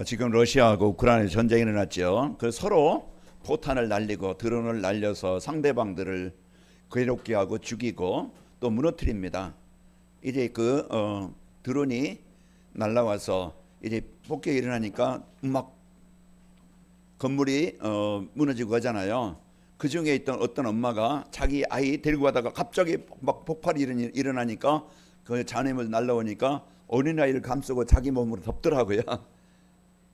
지금 러시아하고 우크라이나 전쟁이 일어났죠. 그 서로 포탄을 날리고 드론을 날려서 상대방들을 괴롭게 하고 죽이고 또 무너뜨립니다. 이제 드론이 날라와서 이제 폭격이 일어나니까 막 건물이 무너지고 하잖아요. 그 중에 있던 어떤 엄마가 자기 아이 데리고 가다가 갑자기 막 폭발이 일어나니까 그 잔해물 날라오니까 어린아이를 감싸고 자기 몸으로 덮더라고요.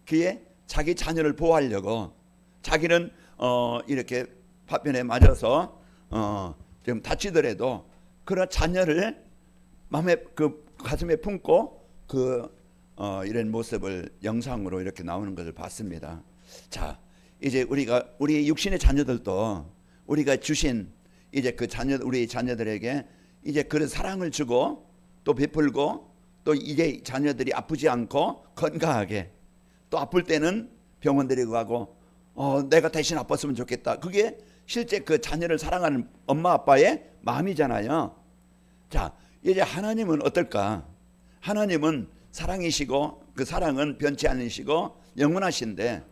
그게 자기 자녀를 보호하려고 자기는 이렇게 파편에 맞아서 좀 다치더라도 그런 자녀를 가슴에 품고 이런 모습을 영상으로 이렇게 나오는 것을 봤습니다. 자, 이제 우리 육신의 자녀들도 우리가 주신 이제 우리 자녀들에게 이제 그런 사랑을 주고 또 베풀고 또 이제 자녀들이 아프지 않고 건강하게 또 아플 때는 병원 데리고 가고 내가 대신 아팠으면 좋겠다. 그게 실제 그 자녀를 사랑하는 엄마 아빠의 마음이잖아요. 자, 이제 하나님은 어떨까? 하나님은 사랑이시고 그 사랑은 변치 않으시고 영원하신데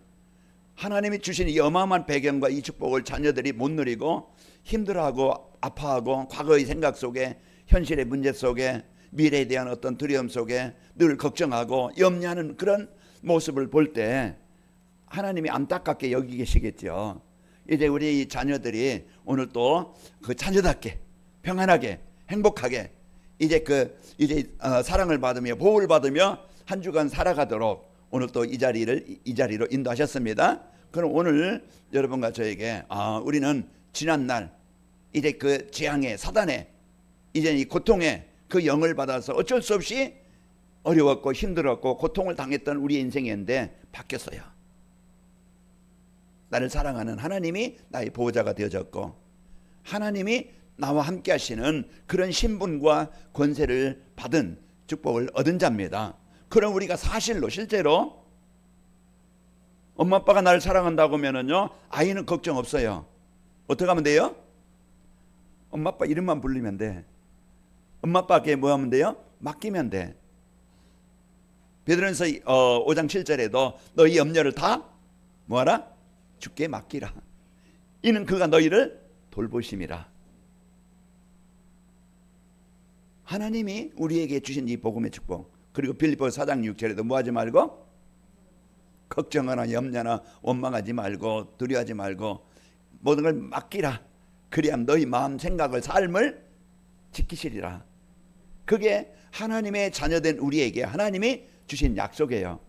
하나님이 주신 이 어마어마한 배경과 이 축복을 자녀들이 못 누리고 힘들어하고 아파하고 과거의 생각 속에 현실의 문제 속에 미래에 대한 어떤 두려움 속에 늘 걱정하고 염려하는 그런 모습을 볼 때 하나님이 안타깝게 여기 계시겠죠. 이제 우리 자녀들이 오늘 또 그 자녀답게 평안하게 행복하게 이제 사랑을 받으며 보호를 받으며 한 주간 살아가도록 오늘 또 이 자리로 인도하셨습니다. 그럼 오늘 여러분과 저에게 우리는 지난날 이제 그 재앙의 사단의 이제 이 고통의 그 영을 받아서 어쩔 수 없이 어려웠고 힘들었고 고통을 당했던 우리의 인생이었는데 바뀌었어요. 나를 사랑하는 하나님이 나의 보호자가 되어졌고 하나님이 나와 함께 하시는 그런 신분과 권세를 받은 축복을 얻은 자입니다. 그럼 우리가 사실로 실제로 엄마 아빠가 나를 사랑한다고 하면은요 아이는 걱정 없어요. 어떻게 하면 돼요? 엄마 아빠 이름만 부르면 돼. 엄마 아빠께 뭐 하면 돼요? 맡기면 돼. 베드로전서 5장 7절에도 너희 염려를 다 뭐하라? 주께 맡기라. 이는 그가 너희를 돌보심이라. 하나님이 우리에게 주신 이 복음의 축복, 그리고 빌립보서 4장 6절에도 뭐 하지 말고 걱정하나 염려나 원망하지 말고 두려워하지 말고 모든 걸 맡기라. 그리하면 너희 마음 생각을 삶을 지키시리라. 그게 하나님의 자녀된 우리에게 하나님이 주신 약속이에요.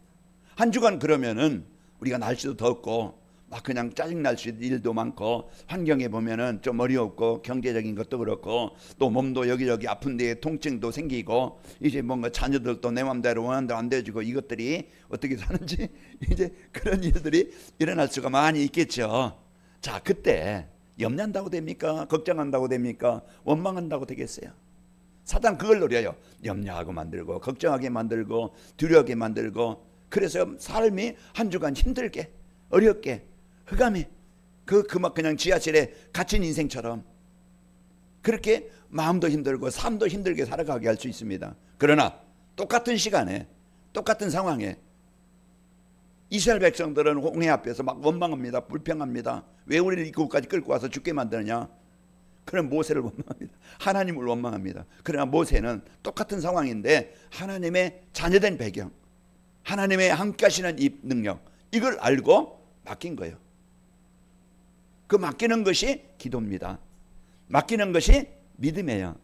한 주간 그러면은 우리가 날씨도 덥고 막 그냥 짜증날 수 있는 일도 많고 환경에 보면은 좀 어렵고 경제적인 것도 그렇고 또 몸도 여기저기 아픈 데에 통증도 생기고 이제 뭔가 자녀들도 내 맘대로 원하는 대로 안 되어지고 이것들이 어떻게 사는지 이제 그런 일들이 일어날 수가 많이 있겠죠. 자, 그때 염려한다고 됩니까? 걱정한다고 됩니까? 원망한다고 되겠어요? 사단 그걸 노려요. 염려하고 만들고 걱정하게 만들고 두려워하게 만들고 그래서 삶이 한 주간 힘들게 어렵게 흑암에 막 그냥 지하철에 갇힌 인생처럼 그렇게 마음도 힘들고 삶도 힘들게 살아가게 할 수 있습니다. 그러나 똑같은 시간에 똑같은 상황에 이스라엘 백성들은 홍해 앞에서 막 원망합니다. 불평합니다. 왜 우리를 이 곳까지 끌고 와서 죽게 만드느냐. 그럼 모세를 원망합니다. 하나님을 원망합니다. 그러나 모세는 똑같은 상황인데 하나님의 자녀된 배경, 하나님의 함께 하시는 이 능력, 이걸 알고 맡긴 거예요. 그 맡기는 것이 기도입니다. 맡기는 것이 믿음이에요.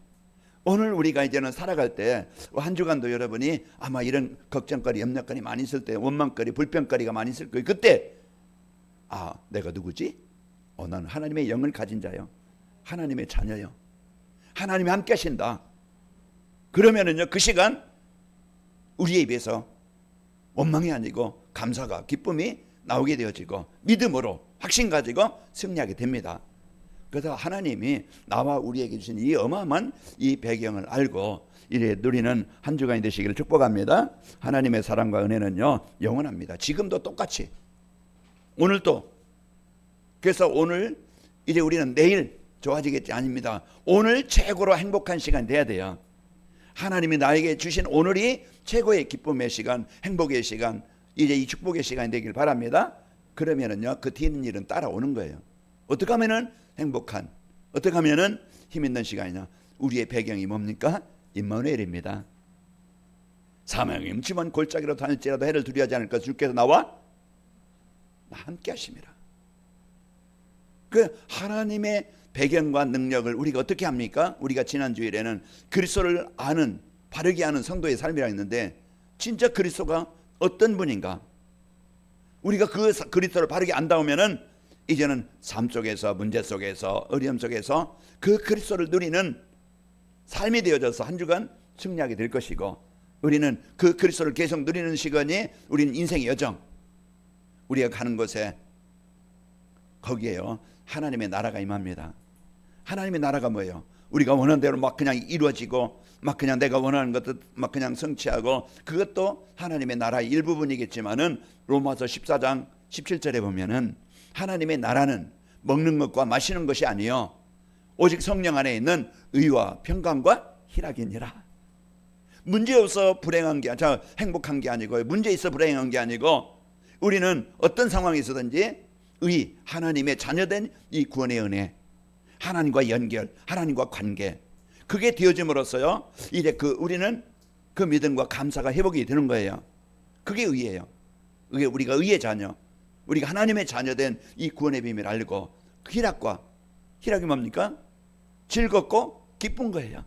오늘 우리가 이제는 살아갈 때 한 주간도 여러분이 아마 이런 걱정거리, 염려거리 많이 있을 때, 원망거리, 불평거리가 많이 있을 거예요. 그때 내가 누구지? 나는 하나님의 영을 가진 자요. 하나님의 자녀요. 하나님이 함께 하신다. 그러면은요 그 시간 우리의 입에서 원망이 아니고 감사가 기쁨이 나오게 되어지고 믿음으로 확신 가지고 승리하게 됩니다. 그래서 하나님이 나와 우리에게 주신 이 어마어마한 이 배경을 알고 이래 누리는 한 주간이 되시기를 축복합니다. 하나님의 사랑과 은혜는요 영원합니다. 지금도 똑같이 오늘도. 그래서 오늘 이제 우리는 내일 좋아지겠지 아닙니다. 오늘 최고로 행복한 시간 돼야 돼요. 하나님이 나에게 주신 오늘이 최고의 기쁨의 시간, 행복의 시간, 이제 이 축복의 시간이 되길 바랍니다. 그러면은요 그 뒤는 일은 따라오는 거예요. 어떻게 하면은 행복한, 어떻게 하면은 힘 있는 시간이냐? 우리의 배경이 뭡니까? 임마누엘입니다. 사망의 음침한 골짜기로 다닐지라도 해를 두려워하지 않을까 주께서 나와 함께 하심이라. 그 하나님의 배경과 능력을 우리가 어떻게 합니까? 우리가 지난 주일에는 그리스도를 아는, 바르게 아는 성도의 삶이라 했는데, 진짜 그리스도가 어떤 분인가? 우리가 그 그리스도를 바르게 안다 보면은 이제는 삶 속에서, 문제 속에서, 어려움 속에서 그 그리스도를 누리는 삶이 되어져서 한 주간 승리하게 될 것이고, 우리는 그 그리스도를 계속 누리는 시간이 우리는 인생의 여정, 우리가 가는 곳에 거기에요 하나님의 나라가 임합니다. 하나님의 나라가 뭐예요? 우리가 원하는 대로 막 그냥 이루어지고 막 그냥 내가 원하는 것도 막 그냥 성취하고, 그것도 하나님의 나라의 일부분이겠지만은 로마서 14장 17절에 보면은 하나님의 나라는 먹는 것과 마시는 것이 아니요 오직 성령 안에 있는 의와 평강과 희락이니라. 문제 없어 불행한 게, 행복한 게 아니고, 문제 있어 불행한 게 아니고, 우리는 어떤 상황에 있어든지 의, 하나님의 자녀된 이 구원의 은혜, 하나님과 연결, 하나님과 관계, 그게 되어짐으로써요 이제 우리는 그 믿음과 감사가 회복이 되는 거예요. 그게 의예요. 그게 우리가 의의 자녀, 우리가 하나님의 자녀된 이 구원의 비밀을 알고, 희락이 뭡니까? 즐겁고 기쁜 거예요.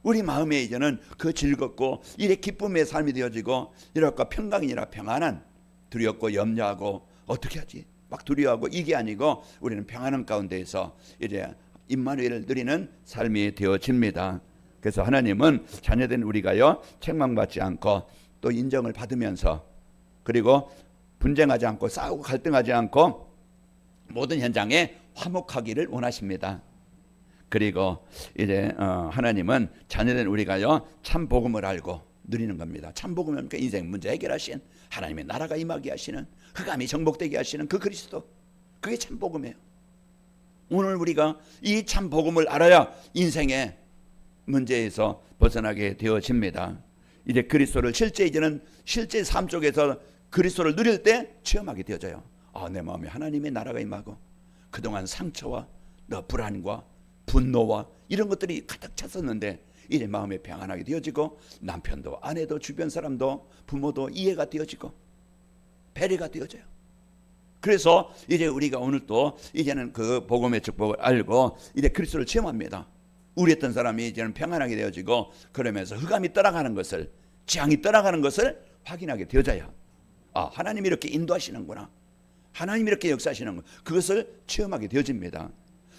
우리 마음에 이제는 그 즐겁고 이래 기쁨의 삶이 되어지고, 이럴까 평강이니라. 평안한, 두렵고 염려하고 어떻게 하지 막 두려워하고 이게 아니고, 우리는 평안한 가운데에서 이제 임마누엘을 누리는 삶이 되어집니다. 그래서 하나님은 자녀된 우리가요 책망받지 않고 또 인정을 받으면서, 그리고 분쟁하지 않고 싸우고 갈등하지 않고 모든 현장에 화목하기를 원하십니다. 그리고 이제 하나님은 자녀된 우리가요 참 복음을 알고 누리는 겁니다. 참 복음은 그 인생 문제 해결하신, 하나님의 나라가 임하게 하시는, 흑암이 정복되게 하시는 그 그리스도, 그게 참 복음이에요. 오늘 우리가 이 참 복음을 알아야 인생의 문제에서 벗어나게 되어집니다. 이제 그리스도를 이제는 실제 삶 속에서 그리스도를 누릴 때 체험하게 되어져요. 내 마음에 하나님의 나라가 임하고, 그동안 상처와 불안과 분노와 이런 것들이 가득 찼었는데 이제 마음에 평안하게 되어지고, 남편도 아내도 주변 사람도 부모도 이해가 되어지고 배려가 되어져요. 그래서 이제 우리가 오늘 또 이제는 그 복음의 축복을 알고 이제 그리스도를 체험합니다. 우리였던 사람이 이제는 평안하게 되어지고, 그러면서 흑암이 떠나가는 것을, 재앙이 떠나가는 것을 확인하게 되어져요. 하나님이 이렇게 인도하시는구나, 하나님이 이렇게 역사하시는 것, 그것을 체험하게 되어집니다.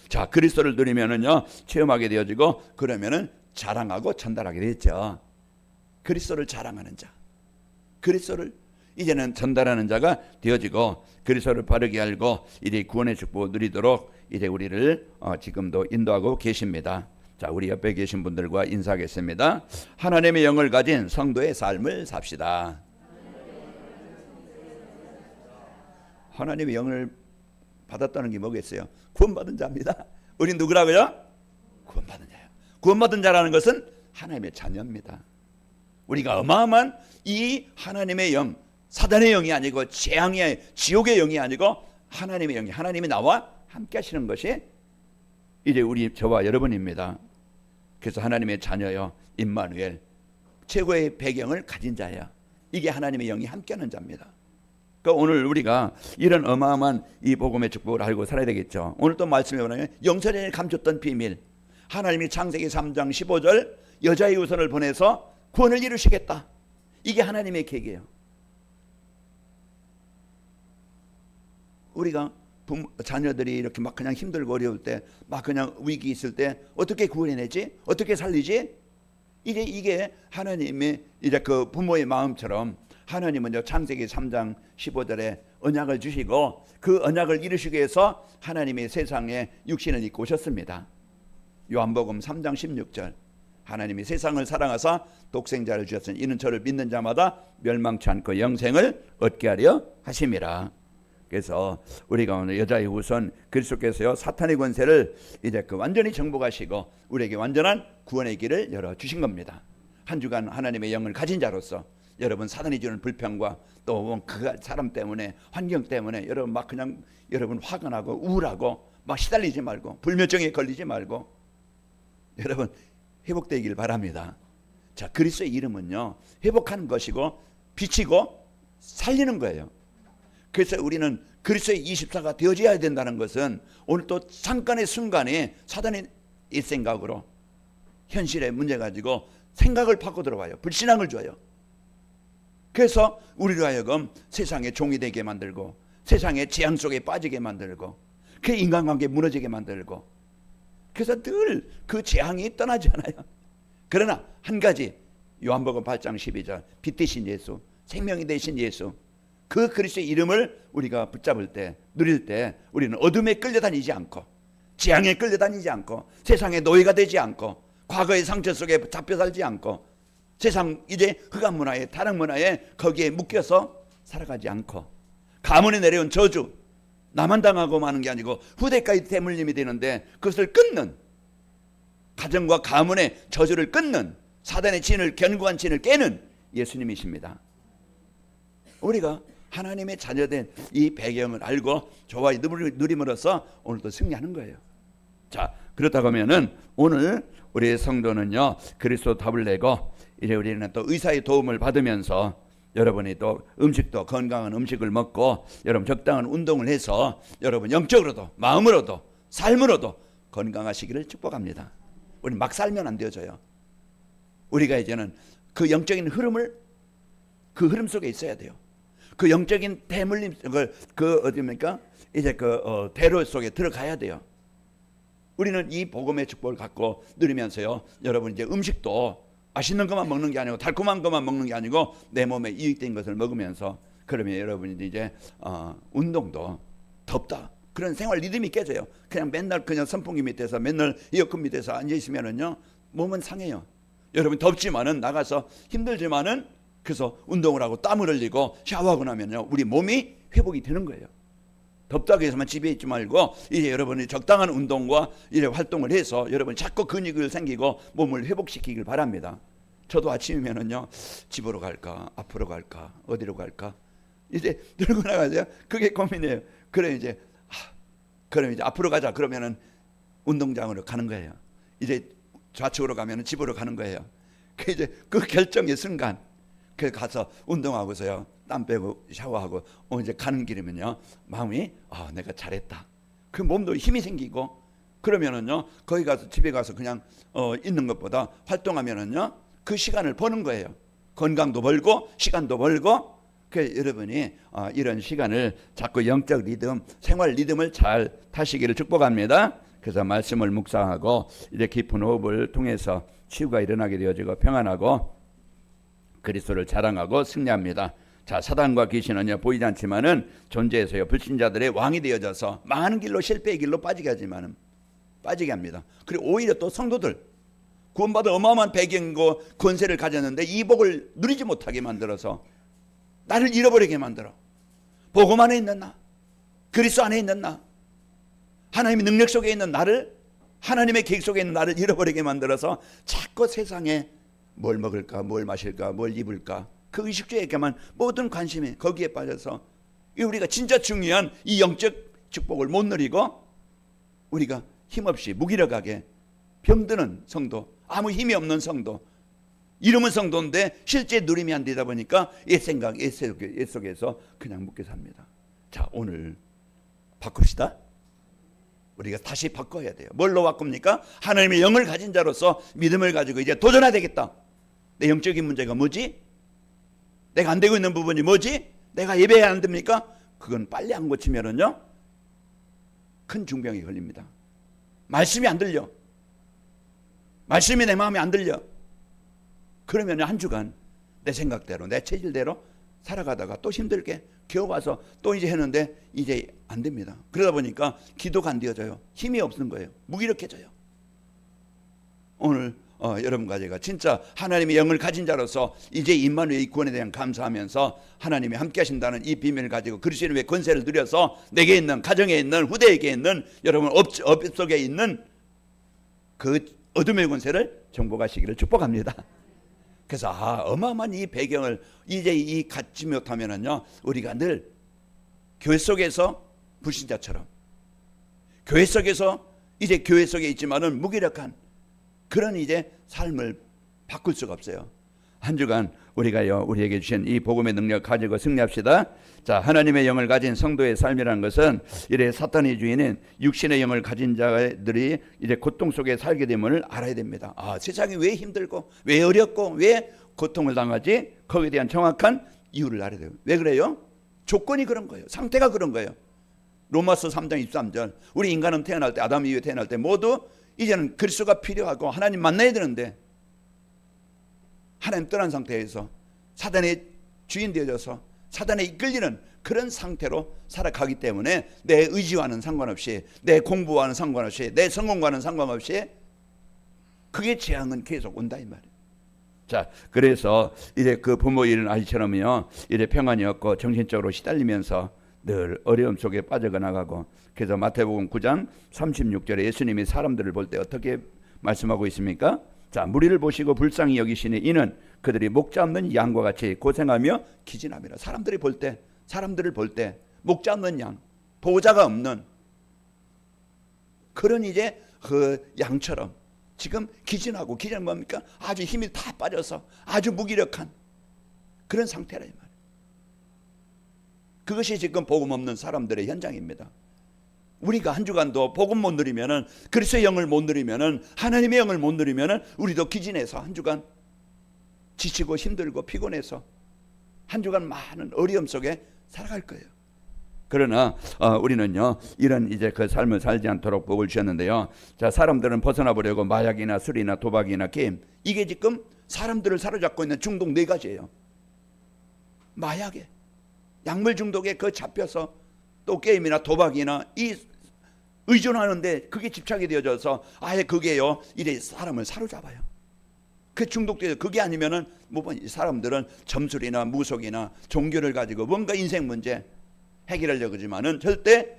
자, 그리스도를 누리면은요 체험하게 되어지고, 그러면은 자랑하고 전달하게 되죠. 그리스도를 자랑하는 자, 그리스도를 이제는 전달하는 자가 되어지고, 그리스도를 바르게 알고 이제 구원의 축복을 누리도록 이제 우리를 지금도 인도하고 계십니다. 자, 우리 옆에 계신 분들과 인사하겠습니다. 하나님의 영을 가진 성도의 삶을 삽시다. 하나님의 영을 받았다는 게 뭐겠어요? 구원받은 자입니다. 우린 누구라고요? 구원받은 자예요. 구원받은 자라는 것은 하나님의 자녀입니다. 우리가 어마어마한 이 하나님의 영, 사단의 영이 아니고 재앙의 지옥의 영이 아니고 하나님의 영이, 하나님이 나와 함께 하시는 것이 이제 저와 여러분입니다. 그래서 하나님의 자녀요, 임마누엘, 최고의 배경을 가진 자예요. 이게 하나님의 영이 함께하는 자입니다. 그러니까 오늘 우리가 이런 어마어마한 이 복음의 축복을 알고 살아야 되겠죠. 오늘 또 말씀해 보면 영세전에 감췄던 비밀, 하나님이 창세기 3장 15절 여자의 후손을 보내서 구원을 이루시겠다. 이게 하나님의 계획이에요. 우리가 자녀들이 이렇게 막 그냥 힘들고 어려울 때, 막 그냥 위기 있을 때 어떻게 구원해내지? 어떻게 살리지? 이게 하나님의 이제 그 부모의 마음처럼, 하나님은요 창세기 3장 15절에 언약을 주시고, 그 언약을 이루시기 위해서 하나님이 세상에 육신을 입고 오셨습니다. 요한복음 3장 16절, 하나님이 세상을 사랑하사 독생자를 주셨으니 이는 저를 믿는 자마다 멸망치 않고 영생을 얻게 하려 하심이라. 그래서 우리가 오늘 여자의 후손 그리스도께서요 사탄의 권세를 이제 완전히 정복하시고 우리에게 완전한 구원의 길을 열어 주신 겁니다. 한 주간 하나님의 영을 가진 자로서 여러분 사단이 주는 불평과 또 그 사람 때문에 환경 때문에 여러분 막 그냥 여러분 화가 나고 우울하고 막 시달리지 말고 불면증에 걸리지 말고 여러분 회복되길 바랍니다. 자, 그리스도의 이름은요 회복하는 것이고 비치고 살리는 거예요. 그래서 우리는 그리스도의 24가 되어져야 된다는 것은 오늘 또 잠깐의 순간에 사단의 이 생각으로 현실의 문제 가지고 생각을 바꿔 들어와요. 불신앙을 줘요. 그래서 우리로 하여금 세상의 종이 되게 만들고 세상의 재앙 속에 빠지게 만들고 그 인간관계 무너지게 만들고 그래서 늘 그 재앙이 떠나지 않아요. 그러나 한 가지 요한복음 8장 12절 빛 되신 예수 생명이 되신 예수 그 그리스도의 이름을 우리가 붙잡을 때 누릴 때 우리는 어둠에 끌려다니지 않고 재앙에 끌려다니지 않고 세상의 노예가 되지 않고 과거의 상처 속에 잡혀 살지 않고 세상 이제 흑암 문화에 타락 문화에 거기에 묶여서 살아가지 않고 가문에 내려온 저주 나만 당하고 마는 게 아니고 후대까지 대물림이 되는데 그것을 끊는 가정과 가문의 저주를 끊는 사단의 진을 견고한 진을 깨는 예수님이십니다. 우리가 하나님의 자녀된 이 배경을 알고 저와 누림으로써 오늘도 승리하는 거예요. 자, 그렇다고 하면은 오늘 우리의 성도는요 그리스도 답을 내고 이제 우리는 또 의사의 도움을 받으면서 여러분이 또 음식도 건강한 음식을 먹고 여러분 적당한 운동을 해서 여러분 영적으로도 마음으로도 삶으로도 건강하시기를 축복합니다. 우리 막 살면 안 되어져요. 우리가 이제는 그 영적인 흐름을 그 흐름 속에 있어야 돼요. 그 영적인 대물림 그 어디입니까? 이제 그 대로 속에 들어가야 돼요. 우리는 이 복음의 축복을 갖고 누리면서요. 여러분 이제 음식도 맛있는 것만 먹는 게 아니고 달콤한 것만 먹는 게 아니고 내 몸에 이익된 것을 먹으면서 그러면 여러분이 이제 운동도 덥다 그런 생활 리듬이 깨져요. 그냥 맨날 그냥 선풍기 밑에서 맨날 에어컨 밑에서 앉아 있으면은요 몸은 상해요. 여러분 덥지만은 나가서 힘들지만은 그래서 운동을 하고 땀을 흘리고 샤워하고 나면요 우리 몸이 회복이 되는 거예요. 덥다고 해서만 집에 있지 말고 이제 여러분이 적당한 운동과 이제 활동을 해서 여러분 자꾸 근육을 생기고 몸을 회복시키길 바랍니다. 저도 아침이면은요 집으로 갈까 앞으로 갈까 어디로 갈까 이제 들고 나가세요. 그게 고민이에요. 그래 이제 그럼 이제 앞으로 가자 그러면은 운동장으로 가는 거예요. 이제 좌측으로 가면은 집으로 가는 거예요. 그 이제 그 결정의 순간 그 가서 운동하고서요 땀 빼고 샤워하고 이제 가는 길이면요 마음이 내가 잘했다. 그 몸도 힘이 생기고 그러면은요 거기 가서 집에 가서 그냥 있는 것보다 활동하면은요 그 시간을 버는 거예요. 건강도 벌고 시간도 벌고 그 여러분이 이런 시간을 자꾸 영적 리듬 생활 리듬을 잘 타시기를 축복합니다. 그래서 말씀을 묵상하고 이제 깊은 호흡을 통해서 치유가 일어나게 되어지고 평안하고 그리스도를 자랑하고 승리합니다. 자, 사단과 귀신은요 보이지 않지만은 존재해서요 불신자들의 왕이 되어져서 많은 길로 실패의 길로 빠지게 하지만은 빠지게 합니다. 그리고 오히려 또 성도들 구원받아 어마어마한 배경이고 권세를 가졌는데 이 복을 누리지 못하게 만들어서 나를 잃어버리게 만들어. 복음 안에 있는 나, 그리스도 안에 있는 나, 하나님의 능력 속에 있는 나를 하나님의 계획 속에 있는 나를 잃어버리게 만들어서 자꾸 세상에 뭘 먹을까 뭘 마실까 뭘 입을까 그 의식주에게만 모든 관심이 거기에 빠져서 우리가 진짜 중요한 이 영적 축복을 못 누리고 우리가 힘없이 무기력하게 병드는 성도 아무 힘이 없는 성도 이름은 성도인데 실제 누림이 안 되다 보니까 옛 생각 옛 속에서 그냥 묵게 삽니다. 자 오늘 바꿉시다. 우리가 다시 바꿔야 돼요. 뭘로 바꿉니까? 하나님의 영을 가진 자로서 믿음을 가지고 이제 도전해야 되겠다. 내 영적인 문제가 뭐지? 내가 안 되고 있는 부분이 뭐지? 내가 예배해야 안 됩니까? 그건 빨리 안 고치면은요 큰 중병이 걸립니다. 말씀이 안 들려. 말씀이 내 마음에 안 들려. 그러면 한 주간 내 생각대로 내 체질대로 살아가다가 또 힘들게 겨우 와서 또 이제 했는데 이제 안 됩니다. 그러다 보니까 기도가 안 되어져요. 힘이 없는 거예요. 무기력해져요. 오늘 여러분과 제가 진짜 하나님의 영을 가진 자로서 이제 임마누엘 구원에 대한 감사하면서 하나님이 함께 하신다는 이 비밀을 가지고 그리스도의 권세를 누려서 내게 있는 가정에 있는 후대에게 있는 여러분 업 속에 있는 그 어둠의 권세를 정복하시기를 축복합니다. 그래서 어마어마한 이 배경을 이제 이 갖지 못하면은요, 우리가 늘 교회 속에서 불신자처럼, 교회 속에서 이제 교회 속에 있지만은 무기력한 그런 이제 삶을 바꿀 수가 없어요. 한 주간 우리가요, 우리에게 주신 이 복음의 능력 가지고 승리합시다. 자, 하나님의 영을 가진 성도의 삶이라는 것은 이래 사탄의 주인인 육신의 영을 가진 자들이 이제 고통 속에 살게 됨을 알아야 됩니다. 세상이 왜 힘들고 왜 어렵고 왜 고통을 당하지? 거기에 대한 정확한 이유를 알아야 돼요. 왜 그래요? 조건이 그런 거예요. 상태가 그런 거예요. 로마서 3장 23절, 우리 인간은 태어날 때, 아담 이후에 태어날 때 모두 이제는 그리스도가 필요하고 하나님 만나야 되는데, 하나님 떠난 상태에서 사단의 주인 되어져서 사단에 이끌리는 그런 상태로 살아가기 때문에 내 의지와는 상관없이, 내 공부와는 상관없이, 내 성공과는 상관없이 그게 재앙은 계속 온다 이 말이에요. 자, 그래서 이제 그 부모 일은 아이처럼요, 이제 평안이 없고 정신적으로 시달리면서 늘 어려움 속에 빠져나가고, 그래서 마태복음 9장 36절에 예수님이 사람들을 볼 때 어떻게 말씀하고 있습니까? 자, 무리를 보시고 불쌍히 여기시니 이는 그들이 목자 없는 양과 같이 고생하며 기진함이라. 사람들을 볼 때 목자 없는 양, 보호자가 없는 그런 이제 그 양처럼 지금 기진하고, 기진은 뭡니까? 아주 힘이 다 빠져서 아주 무기력한 그런 상태라 이 말이에요. 그것이 지금 복음 없는 사람들의 현장입니다. 우리가 한 주간도 복음 못 누리면은, 그리스도의 영을 못 누리면은, 하나님의 영을 못 누리면은 우리도 기진해서 한 주간 지치고 힘들고 피곤해서 한 주간 많은 어려움 속에 살아갈 거예요. 그러나 우리는요, 이런 이제 그 삶을 살지 않도록 복을 주셨는데요. 자, 사람들은 벗어나 보려고 마약이나 술이나 도박이나 게임, 이게 지금 사람들을 사로잡고 있는 중독 4가지예요. 마약에, 약물 중독에 그 잡혀서, 또 게임이나 도박이나 이 의존하는데 그게 집착이 되어져서 아예 그게요, 이래 사람을 사로잡아요. 그 중독돼서, 그게 아니면은 사람들은 점술이나 무속이나 종교를 가지고 뭔가 인생 문제 해결하려고 그러지만은 절대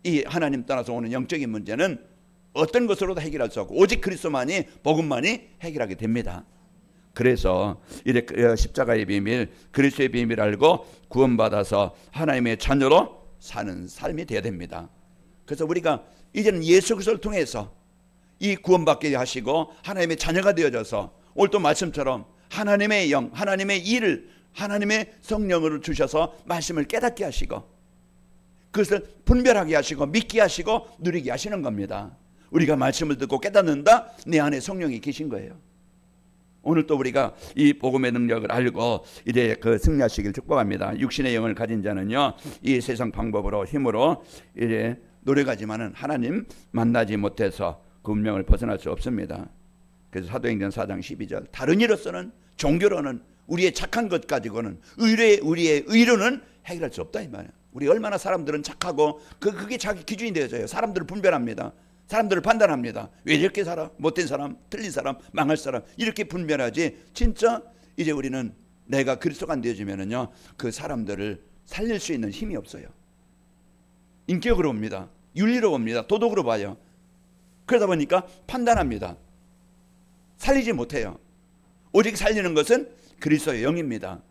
이 하나님 따라서 오는 영적인 문제는 어떤 것으로도 해결할 수 없고 오직 그리스도만이, 복음만이 해결하게 됩니다. 그래서 이렇게 십자가의 비밀, 그리스도의 비밀을 알고 구원받아서 하나님의 자녀로 사는 삶이 되어야 됩니다. 그래서 우리가 이제는 예수 그리스도를 통해서 이 구원받게 하시고 하나님의 자녀가 되어져서 오늘 또 말씀처럼 하나님의 영, 하나님의 일을, 하나님의 성령을 주셔서 말씀을 깨닫게 하시고 그것을 분별하게 하시고 믿게 하시고 누리게 하시는 겁니다. 우리가 말씀을 듣고 깨닫는다, 내 안에 성령이 계신 거예요. 오늘 또 우리가 이 복음의 능력을 알고 이제 그 승리하시길 축복합니다. 육신의 영을 가진 자는요, 이 세상 방법으로 힘으로 이제 노력하지만은 하나님 만나지 못해서 그 운명을 벗어날 수 없습니다. 그래서 사도행전 4장 12절, 다른 이로서는, 종교로는, 우리의 착한 것 가지고는, 우리의 의로는 해결할 수 없다 이 말이에요. 우리 얼마나 사람들은 착하고 그게 자기 기준이 되어져요. 사람들을 분별합니다. 사람들을 판단합니다. 왜 이렇게 살아? 못된 사람, 틀린 사람, 망할 사람, 이렇게 분별하지. 진짜 이제 우리는 내가 그리스도가 안 되어지면은요, 그 사람들을 살릴 수 있는 힘이 없어요. 인격으로 봅니다. 윤리로 봅니다. 도덕으로 봐요. 그러다 보니까 판단합니다. 살리지 못해요. 오직 살리는 것은 그리스도의 영입니다.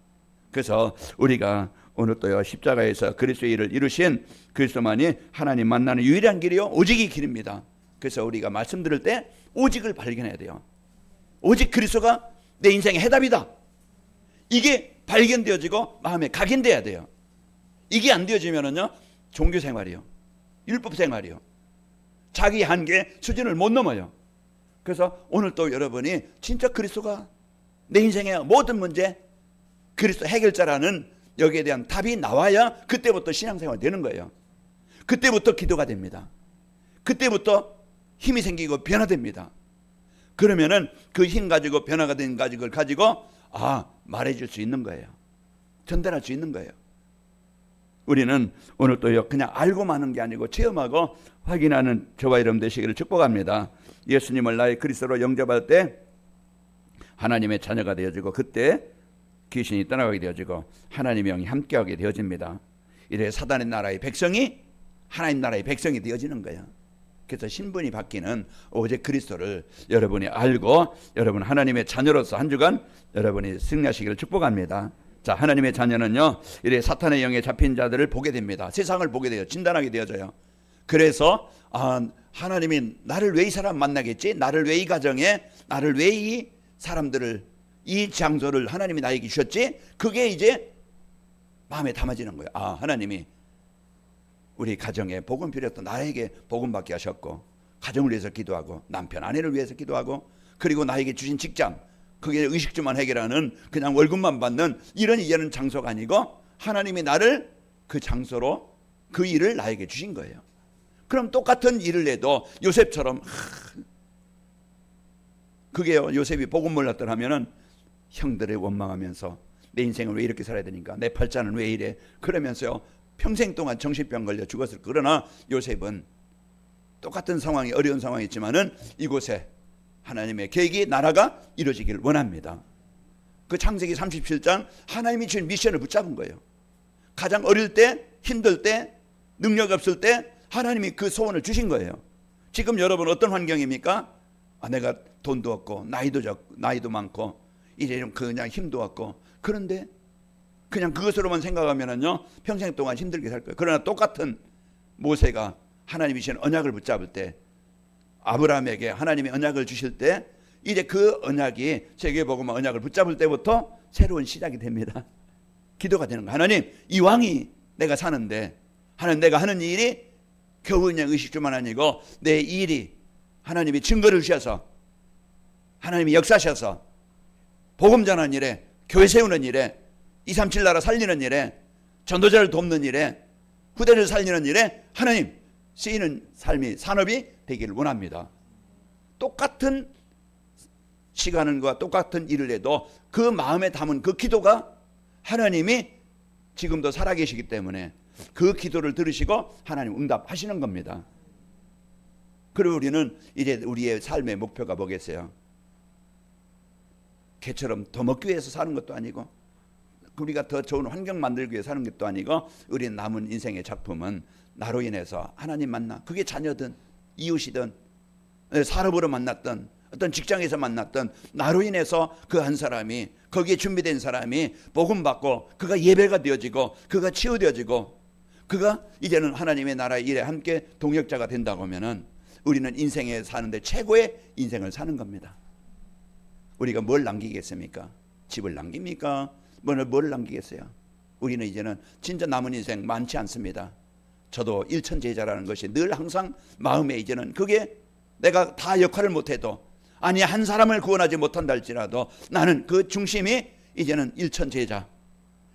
그래서 우리가 오늘 또요, 십자가에서 그리스도의 일을 이루신 그리스도만이 하나님 만나는 유일한 길이요, 오직이 길입니다. 그래서 우리가 말씀 들을 때 오직을 발견해야 돼요. 오직 그리스도가 내 인생의 해답이다. 이게 발견되어지고 마음에 각인돼야 돼요. 이게 안 되어지면은요, 종교 생활이요, 율법 생활이요, 자기 한계 수준을 못 넘어요. 그래서 오늘 또 여러분이 진짜 그리스도가 내 인생의 모든 문제, 그리스도 해결자라는 여기에 대한 답이 나와야 그때부터 신앙생활 되는 거예요. 그때부터 기도가 됩니다. 그때부터 힘이 생기고 변화됩니다. 그러면은 그 힘 가지고 변화가 된 걸 가지고 말해줄 수 있는 거예요. 전달할 수 있는 거예요. 우리는 오늘 또 그냥 알고만 하는 게 아니고 체험하고 확인하는 저와 여러분 되시기를 축복합니다. 예수님을 나의 그리스도로 영접할 때 하나님의 자녀가 되어지고, 그때 귀신이 떠나가게 되어지고 하나님의 영이 함께하게 되어집니다. 이래 사단의 나라의 백성이 하나님 나라의 백성이 되어지는 거예요. 그래서 신분이 바뀌는 오직 그리스도를 여러분이 알고 여러분 하나님의 자녀로서 한 주간 여러분이 승리하시기를 축복합니다. 자, 하나님의 자녀는요, 이래 사탄의 영에 잡힌 자들을 보게 됩니다. 세상을 보게 돼요. 진단하게 되어져요. 그래서 하나님이 나를 왜 이 사람 만나겠지? 나를 왜 이 가정에, 나를 왜 이 사람들을, 이 장소를 하나님이 나에게 주셨지? 그게 이제 마음에 담아지는 거예요. 하나님이 우리 가정에 복음 필요했던 나에게 복음 받게 하셨고, 가정을 위해서 기도하고, 남편 아내를 위해서 기도하고, 그리고 나에게 주신 직장, 그게 의식주만 해결하는 그냥 월급만 받는 이런 일하는 장소가 아니고 하나님이 나를 그 장소로 그 일을 나에게 주신 거예요. 그럼 똑같은 일을 해도 요셉처럼 그게요, 요셉이 복음 몰랐더라 하면은 형들을 원망하면서 내 인생을 왜 이렇게 살아야 되니까, 내 팔자는 왜 이래, 그러면서요 평생 동안 정신병 걸려 죽었을. 그러나 요셉은 똑같은 상황이, 어려운 상황이지만은 이곳에 하나님의 계획이, 나라가 이루어지기를 원합니다. 그 창세기 37장 하나님이 주신 미션을 붙잡은 거예요. 가장 어릴 때, 힘들 때, 능력 없을 때 하나님이 그 소원을 주신 거예요. 지금 여러분 어떤 환경입니까? 내가 돈도 없고 나이도 많고 이제 좀 그냥 힘도 없고, 그런데 그냥 그것으로만 생각하면은요 평생 동안 힘들게 살 거예요. 그러나 똑같은 모세가 하나님이 주신 언약을 붙잡을 때, 아브라함에게 하나님이 언약을 주실 때, 이제 그 언약이 세계복음 언약을 붙잡을 때부터 새로운 시작이 됩니다. 기도가 되는 거예요. 하나님, 이 왕이 내가 사는데, 하나님 내가 하는 일이 겨우 그냥 의식주만 아니고 내 일이 하나님이 증거를 주셔서, 하나님이 역사하셔서 복음 전하는 일에, 교회 세우는 일에, 237 나라 살리는 일에, 전도자를 돕는 일에, 후대를 살리는 일에 하나님 쓰이는 삶이, 산업이 되기를 원합니다. 똑같은 시간과 똑같은 일을 해도 그 마음에 담은 그 기도가 하나님이 지금도 살아계시기 때문에 그 기도를 들으시고 하나님 응답하시는 겁니다. 그리고 우리는 이제 우리의 삶의 목표가 뭐겠어요? 개처럼 더 먹기 위해서 사는 것도 아니고, 우리가 더 좋은 환경 만들기 위해 사는 것도 아니고, 우리의 남은 인생의 작품은 나로 인해서 하나님 만나, 그게 자녀든 이웃이든 산업으로 만났던 어떤 직장에서 만났던, 나로 인해서 그 한 사람이, 거기에 준비된 사람이 복음 받고 그가 예배가 되어지고 그가 치유되어지고 그가 이제는 하나님의 나라의 일에 함께 동역자가 된다고 하면은 우리는 인생에 사는데 최고의 인생을 사는 겁니다. 우리가 뭘 남기겠습니까? 집을 남깁니까? 뭘 남기겠어요? 우리는 이제는 진짜 남은 인생 많지 않습니다. 저도 일천제자라는 것이 늘 항상 마음에, 이제는 그게 내가 다 역할을 못해도, 아니 한 사람을 구원하지 못한다 할지라도 나는 그 중심이 이제는 일천제자,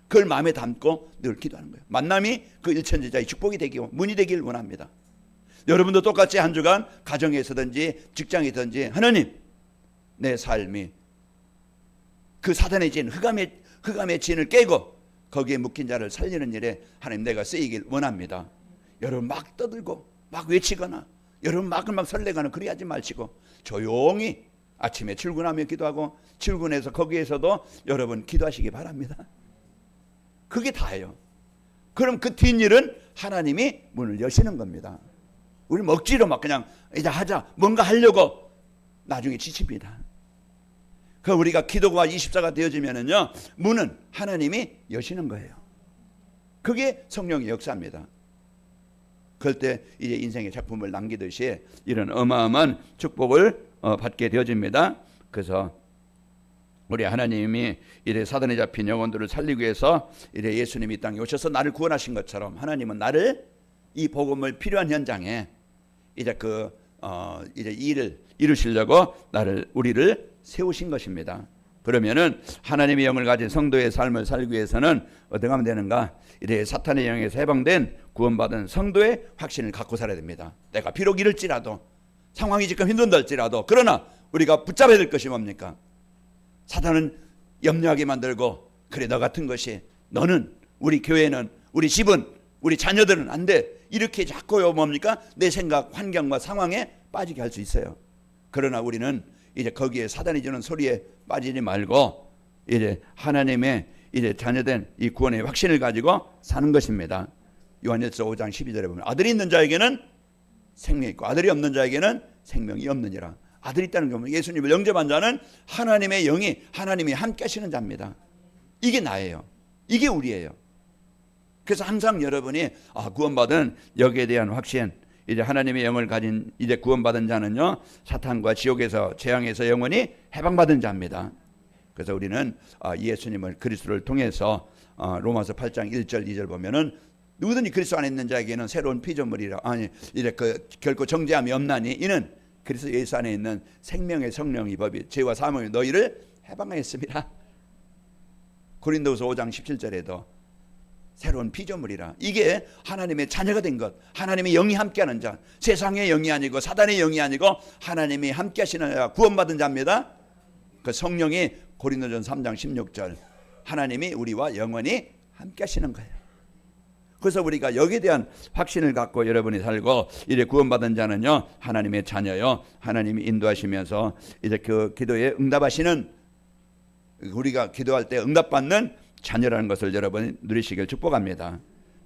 그걸 마음에 담고 늘 기도하는 거예요. 만남이 그 일천제자의 축복이 되기를, 문이 되기를 원합니다. 여러분도 똑같이 한 주간 가정에서든지 직장이든지 하나님, 내 삶이 그 사단의 진, 흑암의 진을 깨고 거기에 묶인 자를 살리는 일에 하나님 내가 쓰이길 원합니다. 여러분 막 떠들고 막 외치거나 여러분 막 설레거나 그리하지 마시고 조용히 아침에 출근하며 기도하고, 출근해서 거기에서도 여러분 기도하시기 바랍니다. 그게 다예요. 그럼 그 뒷일은 하나님이 문을 여시는 겁니다. 우리 억지로 막 그냥 이제 하자, 뭔가 하려고 나중에 지칩니다. 그 우리가 기도가 24가 되어지면은요 문은 하나님이 여시는 거예요. 그게 성령의 역사입니다. 그럴 때 이제 인생의 작품을 남기듯이 이런 어마어마한 축복을 받게 되어집니다. 그래서 우리 하나님이 이래 사단에 잡힌 영혼들을 살리기 위해서 이래 예수님이 이 땅에 오셔서 나를 구원하신 것처럼, 하나님은 나를 이 복음을 필요한 현장에 이제 이제 일을 이루시려고 우리를 세우신 것입니다. 그러면은 하나님의 영을 가진 성도의 삶을 살기 위해서는 어떻게 하면 되는가? 이래 사탄의 영에서 해방된 구원받은 성도의 확신을 갖고 살아야 됩니다. 내가 비록 이럴지라도, 상황이 지금 힘든다 할지라도, 그러나 우리가 붙잡아야 될 것이 뭡니까? 사탄은 염려하게 만들고, 그래 너 같은 것이, 너는, 우리 교회는, 우리 집은, 우리 자녀들은 안 돼, 이렇게 자꾸요 뭡니까? 내 생각, 환경과 상황에 빠지게 할 수 있어요. 그러나 우리는 이제 거기에 사단이 주는 소리에 빠지지 말고 이제 하나님의 이제 자녀된 이 구원의 확신을 가지고 사는 것입니다. 요한일서 5장 12절에 보면 아들이 있는 자에게는 생명이 있고 아들이 없는 자에게는 생명이 없느니라. 아들이 있다는 건 예수님을 영접한 자는 하나님의 영이 하나님이 함께 하시는 자입니다. 이게 나예요. 이게 우리예요. 그래서 항상 여러분이 구원받은 여기에 대한 확신, 이제 하나님의 영을 가진 이제 구원받은 자는요 사탄과 지옥에서 재앙에서 영원히 해방받은 자입니다. 그래서 우리는 예수님을 그리스도를 통해서 로마서 8장 1절 2절 보면은 누구든지 그리스도 안에 있는 자에게는 새로운 피조물이라 이제 결코 정죄함이 없나니 이는 그리스도 예수 안에 있는 생명의 성령의 법이 죄와 사망의 너희를 해방하였습니다. 고린도서 5장 17절에도 새로운 피조물이라. 이게 하나님의 자녀가 된 것, 하나님의 영이 함께하는 자, 세상의 영이 아니고 사단의 영이 아니고 하나님이 함께하시는 자, 구원받은 자입니다. 그 성령이 고린도전 3장 16절 하나님이 우리와 영원히 함께하시는 거예요. 그래서 우리가 여기에 대한 확신을 갖고 여러분이 살고 이제 구원받은 자는요 하나님의 자녀요, 하나님이 인도하시면서 이제 그 기도에 응답하시는, 우리가 기도할 때 응답받는 자녀라는 것을 여러분이 누리시길 축복합니다.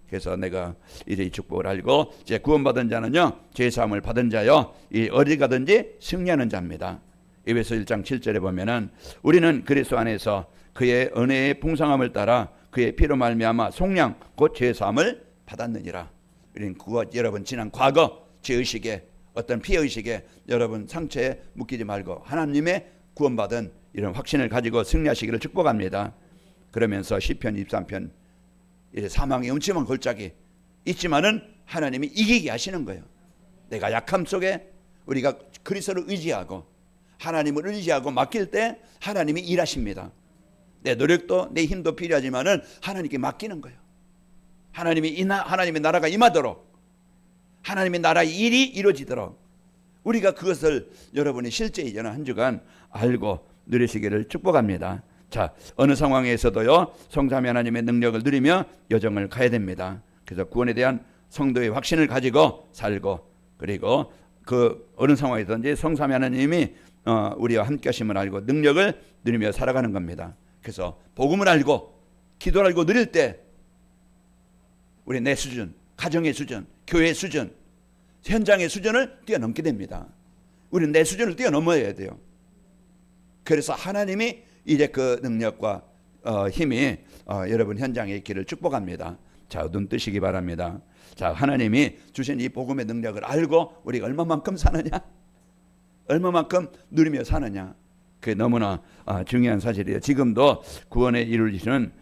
그래서 내가 이제 이 축복을 알고 이제 구원받은 자는요 죄 사함을 받은 자요 이 어디 가든지 승리하는 자입니다. 에베소 1장 7절에 보면은 우리는 그리스도 안에서 그의 은혜의 풍성함을 따라 그의 피로 말미암아 속량 곧 죄 사함을 받았느니라. 우리는 여러분 지난 과거 죄의식에 어떤 피해의식에 여러분 상처에 묶이지 말고 하나님의 구원받은 이런 확신을 가지고 승리하시기를 축복합니다. 그러면서 시편 23편 이제 사망의 음침한 골짜기 있지만은 하나님이 이기게 하시는 거예요. 내가 약함 속에 우리가 그리스도를 의지하고 하나님을 의지하고 맡길 때 하나님이 일하십니다. 내 노력도 내 힘도 필요하지만은 하나님께 맡기는 거예요. 하나님의 나라가 임하도록, 하나님의 나라의 일이 이루어지도록 우리가 그것을 여러분이 실제 이제는 한 주간 알고 누리시기를 축복합니다. 자, 어느 상황에서도요 성삼위 하나님의 능력을 누리며 여정을 가야 됩니다. 그래서 구원에 대한 성도의 확신을 가지고 살고, 그리고 그 어느 상황에서든지 성삼위 하나님이 우리와 함께 하심을 알고 능력을 누리며 살아가는 겁니다. 그래서 복음을 알고 기도를 알고 누릴 때 우리 내 수준, 가정의 수준, 교회의 수준, 현장의 수준을 뛰어넘게 됩니다. 우리는 내 수준을 뛰어넘어야 돼요. 그래서 하나님이 이제 그 능력과 힘이 여러분 현장에 있기를 축복합니다. 자, 눈 뜨시기 바랍니다. 자, 하나님이 주신 이 복음의 능력을 알고 우리가 얼마만큼 사느냐, 얼마만큼 누리며 사느냐, 그게 너무나 중요한 사실이에요. 지금도 구원을 이루시는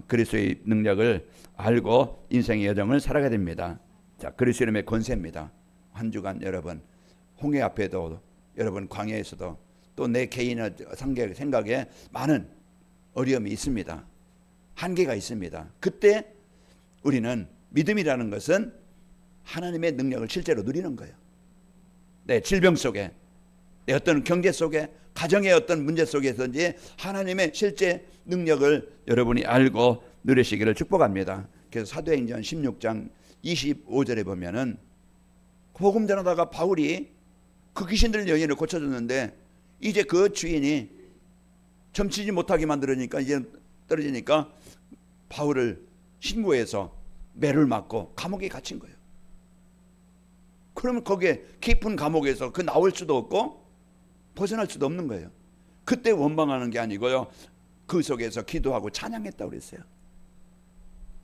그리스도의 능력을 알고 인생의 여정을 살아가야 됩니다. 자, 그리스도 이름의 권세입니다. 한 주간 여러분 홍해 앞에도, 여러분 광야에서도 또 내 개인의 생각에 많은 어려움이 있습니다. 한계가 있습니다. 그때 우리는 믿음이라는 것은 하나님의 능력을 실제로 누리는 거예요. 내 질병 속에, 내 어떤 경제 속에, 가정의 어떤 문제 속에서든지 하나님의 실제 능력을 여러분이 알고 누리시기를 축복합니다. 그래서 사도행전 16장 25절에 보면은 복음 전하다가 바울이 그 귀신 들린 여인을 고쳐줬는데 이제 그 주인이 점치지 못하게 만들으니까 이제 떨어지니까 바울을 신고해서 매를 맞고 감옥에 갇힌 거예요. 그러면 거기에 깊은 감옥에서 그 나올 수도 없고 벗어날 수도 없는 거예요. 그때 원망하는 게 아니고요, 그 속에서 기도하고 찬양했다고 그랬어요.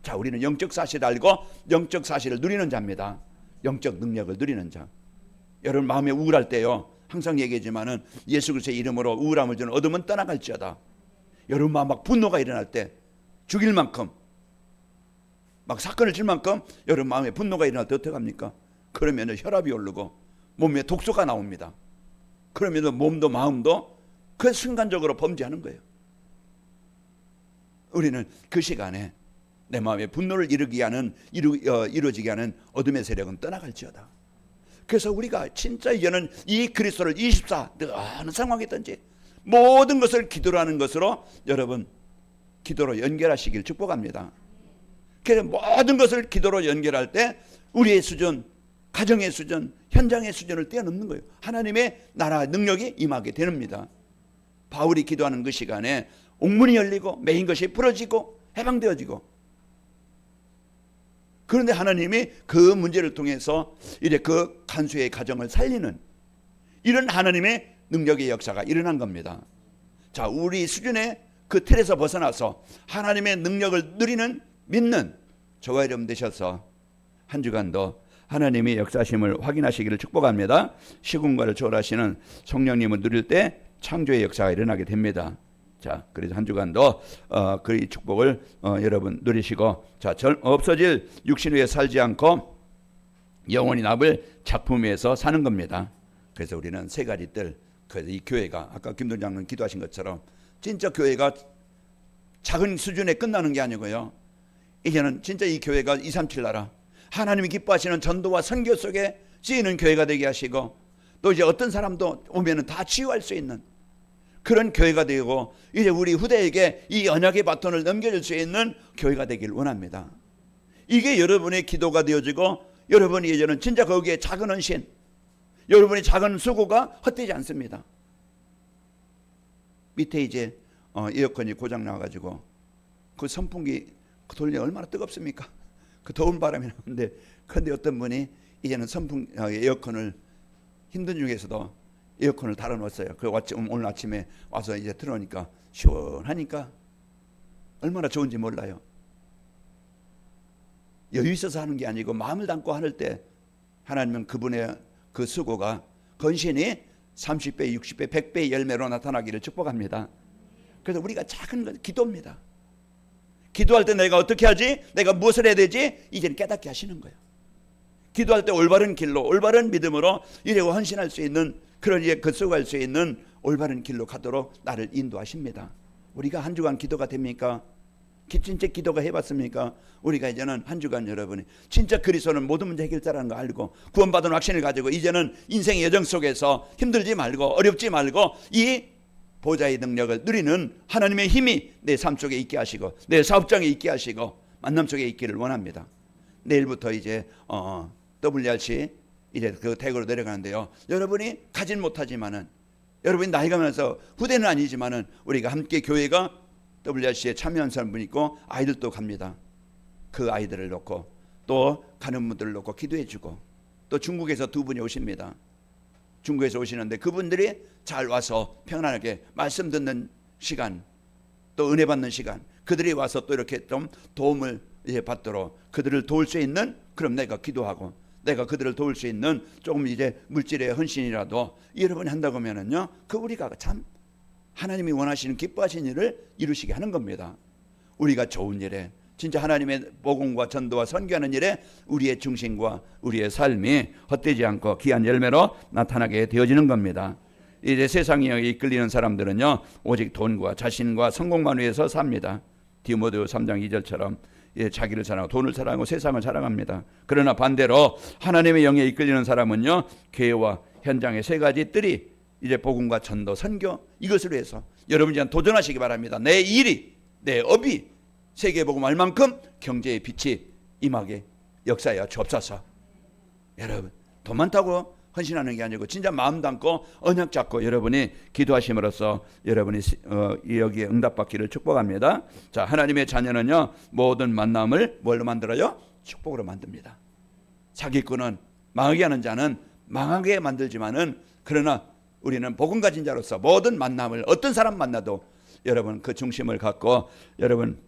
자, 우리는 영적 사실을 알고 영적 사실을 누리는 자입니다. 영적 능력을 누리는 자. 여러분 마음에 우울할 때요, 항상 얘기하지만은 예수 그리스도의 이름으로 우울함을 주는 어둠은 떠나갈지어다. 여러분 마음 막 분노가 일어날 때, 죽일 만큼 막 사건을 칠 만큼 여러분 마음에 분노가 일어날 때 어떻게 합니까? 그러면 혈압이 오르고 몸에 독소가 나옵니다. 그러면 몸도 마음도 그 순간적으로 범죄하는 거예요. 우리는 그 시간에 내 마음에 분노를 이루어지게 하는 어둠의 세력은 떠나갈지어다. 그래서 우리가 진짜 이제는 이 그리스도를 24 어느 상황이든지 모든 것을 기도로 하는 것으로 여러분 기도로 연결하시길 축복합니다. 그래서 모든 것을 기도로 연결할 때 우리의 수준, 가정의 수준, 현장의 수준을 뛰어넘는 거예요. 하나님의 나라 능력이 임하게 됩니다. 바울이 기도하는 그 시간에 옥문이 열리고 매인 것이 풀어지고 해방되어지고, 그런데 하나님이 그 문제를 통해서 이제 그 간수의 가정을 살리는 이런 하나님의 능력의 역사가 일어난 겁니다. 자, 우리 수준의 그 틀에서 벗어나서 하나님의 능력을 누리는 믿는 저와 여러분 되셔서 한 주간도 하나님의 역사심을 확인하시기를 축복합니다. 시공간을 초월하시는 성령님을 누릴 때 창조의 역사가 일어나게 됩니다. 자, 그래서 한 주간도 그 축복을 여러분 누리시고, 자, 없어질 육신 위에 살지 않고 영원히 남을 작품 위에서 사는 겁니다. 그래서 우리는 세 가지 뜰, 그래서 이 교회가 아까 김동 장로님 기도하신 것처럼 진짜 교회가 작은 수준에 끝나는 게 아니고요. 이제는 진짜 이 교회가 237 나라 하나님이 기뻐하시는 전도와 선교 속에 쓰이는 교회가 되게 하시고, 또 이제 어떤 사람도 오면은 다 치유할 수 있는 그런 교회가 되고, 이제 우리 후대에게 이 언약의 바톤을 넘겨줄 수 있는 교회가 되길 원합니다. 이게 여러분의 기도가 되어지고, 여러분이 이제는 진짜 거기에 작은 헌신, 여러분의 작은 수고가 헛되지 않습니다. 밑에 이제 에어컨이 고장 나가지고 그 선풍기 돌려 얼마나 뜨겁습니까? 그 더운 바람이 나오는데, 그런데 어떤 분이 이제는 에어컨을 힘든 중에서도 에어컨을 달아놓았어요. 그 오늘 아침에 와서 이제 틀어놓으니까 시원하니까 얼마나 좋은지 몰라요. 여유 있어서 하는 게 아니고 마음을 담고 할 때 하나님은 그분의 그 수고가 건신이 30배, 60배, 100배의 열매로 나타나기를 축복합니다. 그래서 우리가 작은 것 기도입니다. 기도할 때 내가 어떻게 하지? 내가 무엇을 해야 되지? 이제는 깨닫게 하시는 거예요. 기도할 때 올바른 길로, 올바른 믿음으로 이래고 헌신할 수 있는, 그런 이제 그 수고할 수 있는 올바른 길로 가도록 나를 인도하십니다. 우리가 한 주간 기도가 됩니까? 진짜 기도가 해봤습니까? 우리가 이제는 한 주간 여러분이 진짜 그리스도는 모든 문제 해결자라는 거 알고 구원받은 확신을 가지고 이제는 인생의 여정 속에서 힘들지 말고 어렵지 말고 이 보좌의 능력을 누리는 하나님의 힘이 내 삶 속에 있게 하시고 내 사업장에 있게 하시고 만남 속에 있기를 원합니다. 내일부터 이제 WRC 이제 그 대구로 내려가는데요. 여러분이 가진 못하지만은, 여러분이 나이가 많아서 후대는 아니지만은 우리가 함께 교회가 WRC에 참여한 사람분이 있고 아이들도 갑니다. 그 아이들을 놓고 또 가는 분들을 놓고 기도해주고, 또 중국에서 두 분이 오십니다. 중국에서 오시는데 그분들이 잘 와서 평안하게 말씀 듣는 시간, 또 은혜 받는 시간, 그들이 와서 또 이렇게 좀 도움을 이제 받도록 그들을 도울 수 있는, 그럼 내가 기도하고 내가 그들을 도울 수 있는 조금 이제 물질의 헌신이라도 여러분이 한다고 하면은요, 그 우리가 참 하나님이 원하시는 기뻐하시는 일을 이루시게 하는 겁니다. 우리가 좋은 일에 진짜 하나님의 복음과 전도와 선교하는 일에 우리의 중심과 우리의 삶이 헛되지 않고 귀한 열매로 나타나게 되어지는 겁니다. 이제 세상에 이끌리는 사람들은요, 오직 돈과 자신과 성공만 위해서 삽니다. 디모데 3장 2절처럼 자기를 사랑하고 돈을 사랑하고 세상을 사랑합니다. 그러나 반대로 하나님의 영에 이끌리는 사람은요, 교회와 현장의 세 가지 뜰이 이제 복음과 전도, 선교, 이것을 위해서 여러분이 도전하시기 바랍니다. 내 일이, 내 업이 세계 복음 알 만큼 경제의 빛이 임하게 역사하여 주옵소서. 여러분, 돈 많다고 헌신하는 게 아니고 진짜 마음 담고 언약 잡고 여러분이 기도하심으로써 여러분이 여기에 응답받기를 축복합니다. 자, 하나님의 자녀는요, 모든 만남을 뭘로 만들어요? 축복으로 만듭니다. 사기꾼은, 망하게 하는 자는 망하게 만들지만은, 그러나 우리는 복음 가진 자로서 모든 만남을, 어떤 사람 만나도 여러분 그 중심을 갖고 여러분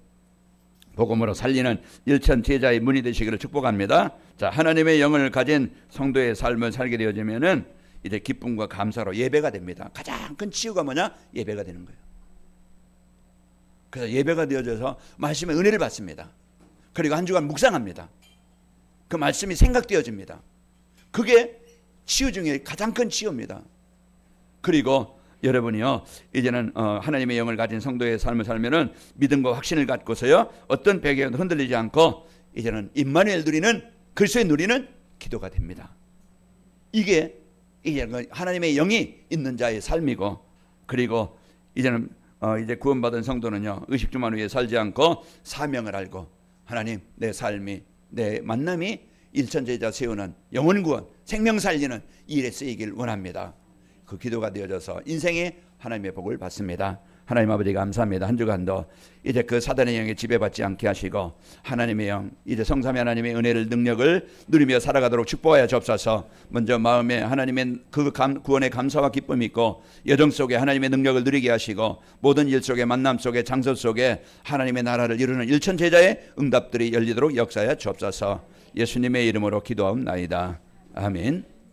복음으로 살리는 일천 제자의 문이 되시기를 축복합니다. 자, 하나님의 영을 가진 성도의 삶을 살게 되어지면은 이제 기쁨과 감사로 예배가 됩니다. 가장 큰 치유가 뭐냐? 예배가 되는 거예요. 그래서 예배가 되어져서 말씀의 은혜를 받습니다. 그리고 한 주간 묵상합니다. 그 말씀이 생각되어집니다. 그게 치유 중에 가장 큰 치유입니다. 그리고 여러분이요, 이제는 하나님의 영을 가진 성도의 삶을 살면은 믿음과 확신을 갖고서요, 어떤 배경에도 흔들리지 않고 이제는 임마누엘 누리는, 그리스도의 누리는 기도가 됩니다. 이게 이제 하나님의 영이 있는 자의 삶이고, 그리고 이제는 이제 구원받은 성도는요, 의식주만 위해 살지 않고 사명을 알고 하나님, 내 삶이, 내 만남이 일천제자 세우는 영혼 구원, 생명 살리는 이 일에 쓰이길 원합니다. 그 기도가 되어져서 인생의 하나님의 복을 받습니다. 하나님 아버지 감사합니다. 한 주간도 이제 그 사단의 영에 지배받지 않게 하시고 하나님의 영, 이제 성삼위 하나님의 은혜를 능력을 누리며 살아가도록 축복하여 주옵소서. 먼저 마음에 하나님의 그 구원의 감사와 기쁨이 있고 여정 속에 하나님의 능력을 누리게 하시고 모든 일 속에 만남 속에 장소 속에 하나님의 나라를 이루는 일천제자의 응답들이 열리도록 역사하여 주옵소서. 예수님의 이름으로 기도하옵나이다. 아멘.